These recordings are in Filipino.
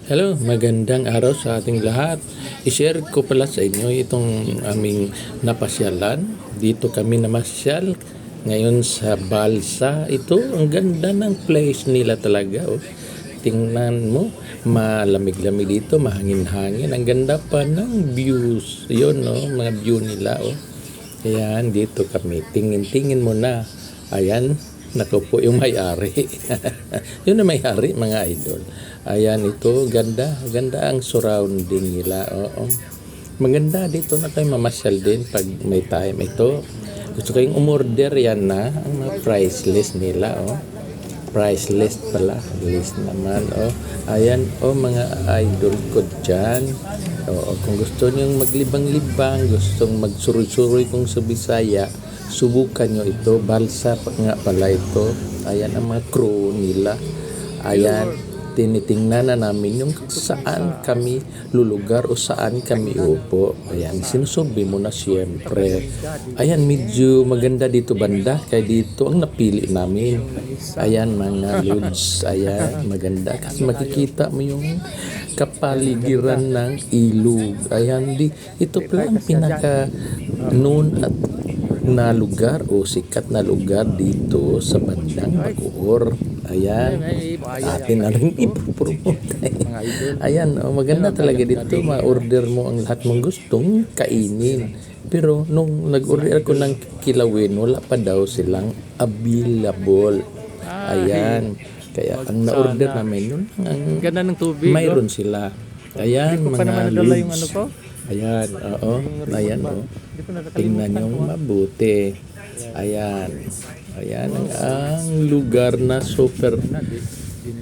Hello, magandang araw sa ating lahat. I-share ko pala sa inyo itong aming napasyalan. Dito kami namasyal ngayon sa Balsa. Ito, ang ganda ng place nila talaga. Oh. Tingnan mo, malamig-lamig dito, mahangin-hangin. Ang ganda pa ng views. Yun, no? Mga view nila. Oh. Ayan, dito kami. Tingin-tingin mo na. Ayan, naku po yung may-ari. Yun ang may-ari, mga idol. Ayan, ito, ganda. Ganda ang surrounding nila. Oo. Maganda dito na tayo mamasyal din pag may time. Ito, gusto kayong umorder, yan na. Ang mga price list nila, oh. Price list pala. List naman, oh. Ayan, oh, mga idol ko dyan. Oo, kung gusto nyo maglibang-libang, gustong magsuroy-suroy kung sa Bisaya, subukan nyo ito. Balsa nga pala ito. Ayan ang mga crew nila. Ayan, tinitingnan na namin yung saan kami lulugar o saan kami upo. Ayan, sinusubi mo na siyempre. Ayan, medyo maganda dito banda. Kaya dito ang napili namin. Ayan, mga lods. Ayan, maganda. Kasi makikita mo yung kapaligiran ng ilog. Ayan, ito pala ang pinaka known at na lugar o sikat na lugar dito sa bandang Bacoor. Ayan, atin na rin ipopromote. Ayan, oh, maganda talaga dito. Ma-order mo ang lahat mong gustong kainin. Pero nung nag-order ako ng kilawin, wala pa daw silang available. Ayan, kaya ang na-order namin yun, ang ganda ng tubig. mayroon sila. Ayan, mga loads. Ayan, oo. Ayan, oh. Tingnan nyo mabuti. Ayan. Ayan ang lugar na super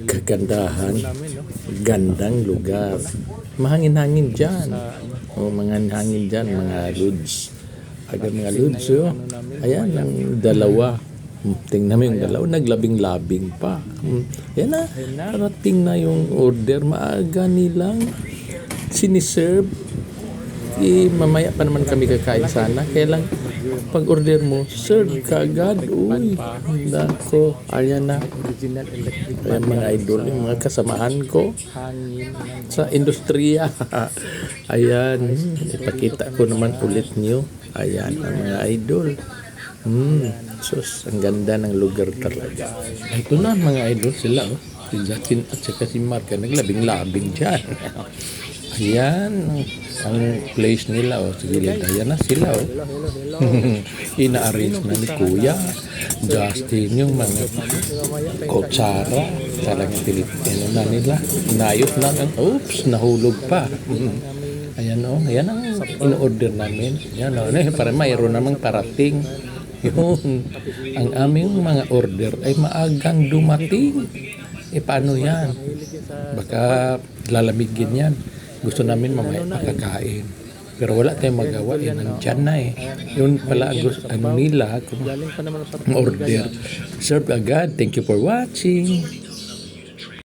kagandahan. Gandang lugar. Mahangin-hangin dyan. O, mga hangin dyan, mga lods. Aga mga lods, oh. Ayan, ang dalawa. Tingnan mo yung dalawa, naglabing-labing pa. Yan na, parating na yung order. Maaga nilang siniserve. Mamaya pa naman kami kakain sana. Kaya lang, pag order mo, serve ka agad. Uy, nako. Ayan na. Ayan mga idol, yung mga kasamahan ko sa industriya. Ayan, ipakita ko naman ulit nyo. Ayan, ang mga idol. Sus, ang ganda ng lugar talaga. Ito na mga idol sila. Oh. Si Jacqueline at saka si Mark, naglabing-labing dyan. Ayan, ang place nila, oh. Sige, ayan na sila, oh. Ina-arrange na ni Kuya Justin yung mga kutsara. Talagang Pilipino na nila. Inayos na, oops, nahulog pa. Ayan, oh, ayan ang in-order namin. Ayan, oh, para mayroon namang parating. Yun, ang aming mga order ay maagang dumating. Paano yan? Baka lalamigin yan. Gusto namin mamaya makakain. Pero wala tayong magawa. Yan, nandyan na eh. Yun pala ang gusto nila kung order. Serve agad. Thank you for watching.